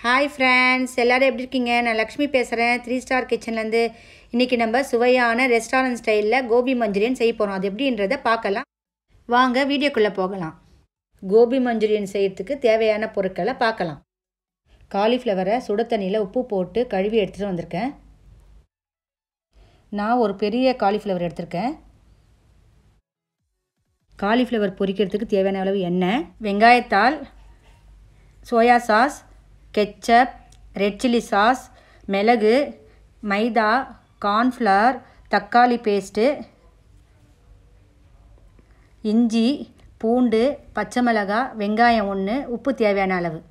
Hi friends, எல்லோரும் எப்படி இருக்கீங்க? நான் லக்ஷ்மி பேசுகிறேன், 3 ஸ்டார் கிச்சன்லேருந்து. இன்றைக்கி நம்ம சுவையான ரெஸ்டாரண்ட் ஸ்டைலில் கோபி மஞ்சூரியன் செய்ய போகிறோம். அது எப்படின்றத பார்க்கலாம். வாங்க வீடியோக்குள்ளே போகலாம். கோபி மஞ்சூரியன் செய்கிறதுக்கு தேவையான பொருட்களை பார்க்கலாம். காலிஃப்ளவரை சுட தண்ணியில் உப்பு போட்டு கழுவி எடுத்துகிட்டு வந்திருக்கேன். நான் ஒரு பெரிய காலிஃப்ளவர் எடுத்திருக்கேன். காலிஃப்ளவர் பொரிக்கிறதுக்கு தேவையான அளவு எண்ணெய், வெங்காயத்தாள், soya sauce, ketchup, red chilli sauce, மிளகு, மைதா, கார்ன்ஃப்ளவர், தக்காளி பேஸ்ட்டு, இஞ்சி, பூண்டு, பச்சை மிளகாய், வெங்காயம் 1, உப்பு தேவையான அளவு.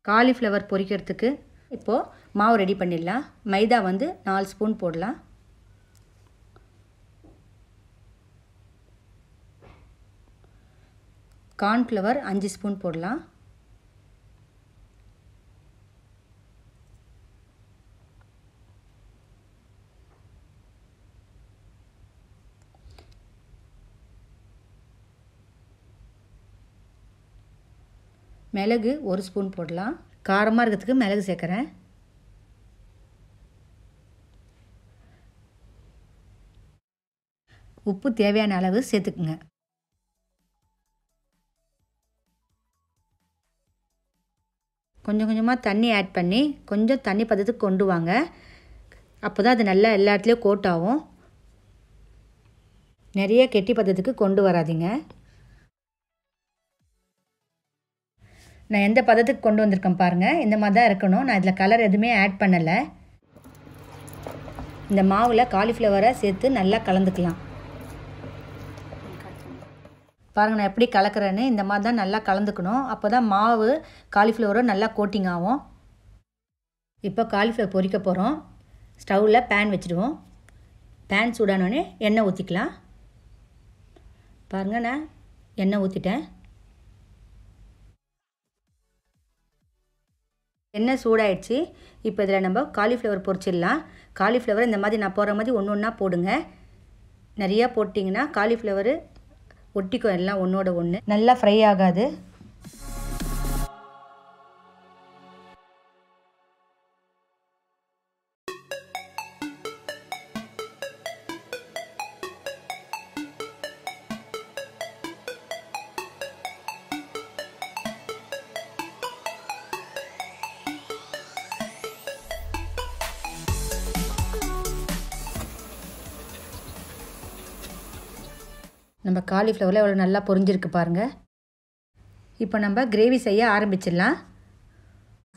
காலிஃப்ளவர் பொரிக்கிறதுக்கு இப்போது மாவு ரெடி பண்ணிடலாம். மைதா 4 ஸ்பூன் போடலாம். கார்ன்ஃப்ளவர் 5 ஸ்பூன் போடலாம். மிளகு 1 ஸ்பூன் போடலாம். காரமாக இருக்கிறதுக்கு மிளகு சேர்க்குறேன். உப்பு தேவையான அளவு சேர்த்துக்குங்க. கொஞ்சம் கொஞ்சமாக தண்ணி ஆட் பண்ணி கொஞ்சம் தண்ணி பதத்துக்கு கொண்டு வாங்க. அப்போ தான் அது நல்லா எல்லா இடத்துலையும் கோட் ஆகும். நிறைய கெட்டி பதத்துக்கு கொண்டு வராதிங்க. நான் எந்த பதத்துக்கு கொண்டு வந்திருக்கேன் பாருங்கள். இந்த மாதிரி தான் இருக்கணும். நான் இதில் கலர் எதுவுமே ஆட் பண்ணலை. இந்த மாவில் காலிஃப்ளவரை சேர்த்து நல்லா கலந்துக்கலாம். பாருங்கள், நான் எப்படி கலக்கிறேன்னு. இந்த மாதிரி தான் நல்லா கலந்துக்கணும். அப்போ தான் மாவு காலிஃப்ளவரும் நல்லா கோட்டிங் ஆகும். இப்போ காலிஃப்ளவர் பொரிக்க போகிறோம். ஸ்டவ்வில் பேன் வச்சுடுவோம். பேன் சூடானோடனே எண்ணெய் ஊற்றிக்கலாம். பாருங்கள், நான் எண்ணெய் ஊற்றிட்டேன். எண்ணெய் சூடாயிடுச்சு. இப்போ இதில் நம்ம காலிஃப்ளவர் பொரிச்சிடலாம். காலிஃப்ளவர் இந்த மாதிரி நான் போடுற மாதிரி ஒன்று ஒன்றா போடுங்க. நிறையா போட்டிங்கன்னா காலிஃப்ளவர் ஒட்டிக்கும், எல்லாம் ஒன்றோட ஒன்று, நல்லா ஃப்ரை ஆகாது. நம்ம காலிஃப்ளவரில் எவ்வளோ நல்லா பொரிஞ்சிருக்கு பாருங்கள். இப்போ நம்ம கிரேவி செய்ய ஆரம்பிச்சிடலாம்.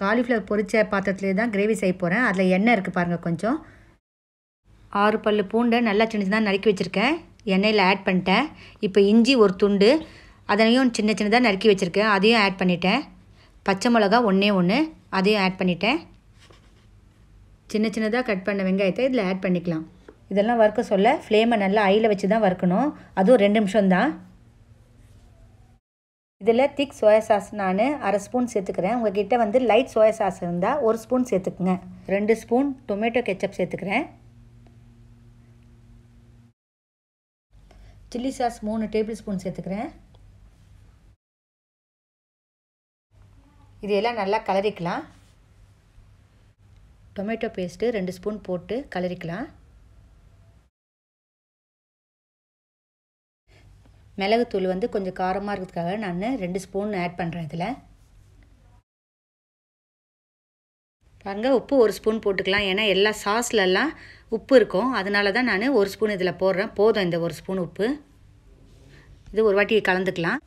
காலிஃப்ளவர் பொரிச்ச பாத்திரத்துலேயே தான் கிரேவி செய்ய போகிறேன். அதில் எண்ணெய் இருக்குது பாருங்கள். கொஞ்சம் 6 பல்லு பூண்டை நல்லா சின்ன சின்னதாக நறுக்கி வச்சுருக்கேன். எண்ணெயில் ஆட் பண்ணிட்டேன். இப்போ இஞ்சி 1 துண்டு, அதையும் சின்ன சின்னதாக நறுக்கி வச்சுருக்கேன். அதையும் ஆட் பண்ணிட்டேன். பச்சை மிளகா 1, அதையும் ஆட் பண்ணிட்டேன். சின்ன சின்னதாக கட் பண்ண வெங்காயத்தை இதில் ஆட் பண்ணிக்கலாம். இதெல்லாம் வறுக்க சொல்ல ஃப்ளேமை நல்லா ஹையில் வச்சு தான் வறுக்கணும். அதுவும் 2 நிமிஷம் தான். இதில் திக் சோயா சாஸ் நான் 1/2 ஸ்பூன் சேர்த்துக்கிறேன். உங்கள்கிட்ட லைட் சோயா சாஸ் இருந்தால் 1 ஸ்பூன் சேர்த்துக்குங்க. 2 ஸ்பூன் டொமேட்டோ கெச்சப் சேர்த்துக்கிறேன். சில்லி சாஸ் 3 டேபிள் ஸ்பூன் சேர்த்துக்கிறேன். இதையெல்லாம் நல்லா கலரிக்கலாம். டொமேட்டோ பேஸ்ட்டு 2 ஸ்பூன் போட்டு கலரிக்கலாம். மிளகுத்தூள் கொஞ்சம் காரமாக இருக்கிறதுக்காக நான் 2 ஸ்பூன் ஆட் பண்ணுறேன். இதில் பாருங்கள், உப்பு 1 ஸ்பூன் போட்டுக்கலாம். ஏன்னா எல்லா சாஸ்லலாம் உப்பு இருக்கும். அதனால தான் நான் 1 ஸ்பூன் இதில் போடுறேன். போதும் இந்த 1 ஸ்பூன் உப்பு. இது ஒரு வாட்டி கலந்துக்கலாம்.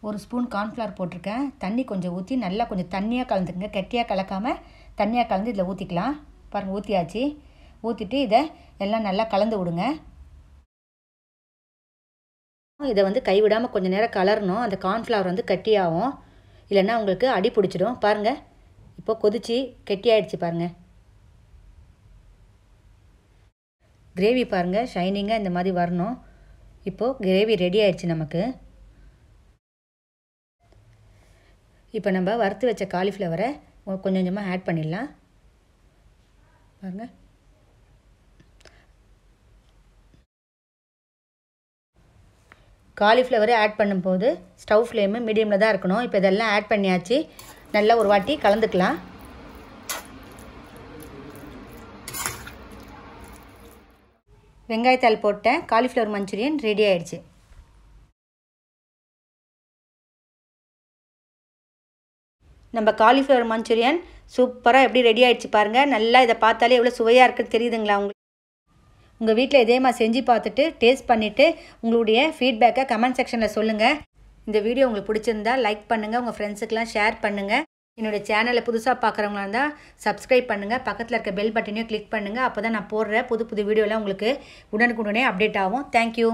1 ஸ்பூன் கார்ன்ஃப்ளவர் போட்டிருக்கேன். தண்ணி கொஞ்சம் ஊற்றி நல்லா கொஞ்சம் தண்ணியாக கலந்துக்குங்க. கெட்டியாக கலக்காமல் தண்ணியாக கலந்து இதில் ஊற்றிக்கலாம். பாருங்கள், ஊற்றியாச்சு. ஊற்றிட்டு இதை எல்லாம் நல்லா கலந்து விடுங்க. இதை கைவிடாமல் கொஞ்சம் நேரம் கலரணும். அந்த கார்ன்ஃப்ளவர் கட்டியாகும், இல்லைன்னா உங்களுக்கு அடி பிடிச்சிடும். பாருங்கள், இப்போ கொதிச்சு கெட்டியாயிடுச்சு பாருங்கள். கிரேவி பாருங்கள், ஷைனிங்காக இந்த மாதிரி வரணும். இப்போது கிரேவி ரெடி ஆயிடுச்சு நமக்கு. இப்போ நம்ம வறுத்து வச்ச காலிஃப்ளவரை கொஞ்சம் கொஞ்சமாக ஆட் பண்ணிடலாம். பாருங்கள், காலிஃப்ளவரை ஆட் பண்ணும்போது ஸ்டவ் ஃப்ளேமு மீடியமில் தான் இருக்கணும். இப்போ இதெல்லாம் ஆட் பண்ணியாச்சு. நல்லா ஒரு வாட்டி கலந்துக்கலாம். வெங்காயத்தாள் போட்டேன். காலிஃப்ளவர் மஞ்சூரியன் ரெடி ஆயிடுச்சு. நம்ம காலிஃப்ளவர் மஞ்சூரியன் சூப்பராக எப்படி ரெடி ஆகிடுச்சு பாருங்கள். நல்லா இதை பார்த்தாலே எவ்வளோ சுவையாக இருக்குன்னு தெரியுதுங்களா உங்களுக்கு? உங்கள் வீட்டில் இதே மாதிரி செஞ்சு பார்த்துட்டு டேஸ்ட் பண்ணிவிட்டு உங்களுடைய ஃபீட்பேக்கை கமெண்ட் செக்ஷனில் சொல்லுங்கள். இந்த வீடியோ உங்களுக்கு பிடிச்சிருந்தா லைக் பண்ணுங்கள், உங்கள் ஃப்ரெண்ட்ஸுக்கெலாம் ஷேர் பண்ணுங்கள். என்னோடய சேனலை புதுசாக பார்க்குறவங்களா இருந்தால் சப்ஸ்கிரைப் பண்ணுங்கள். பக்கத்தில் இருக்க பெல் பட்டனையும் கிளிக் பண்ணுங்கள். அப்போ தான் நான் போடுற புது புது வீடியோலாம் உங்களுக்கு உடனுக்குடனே அப்டேட் ஆகும். தேங்க்யூ.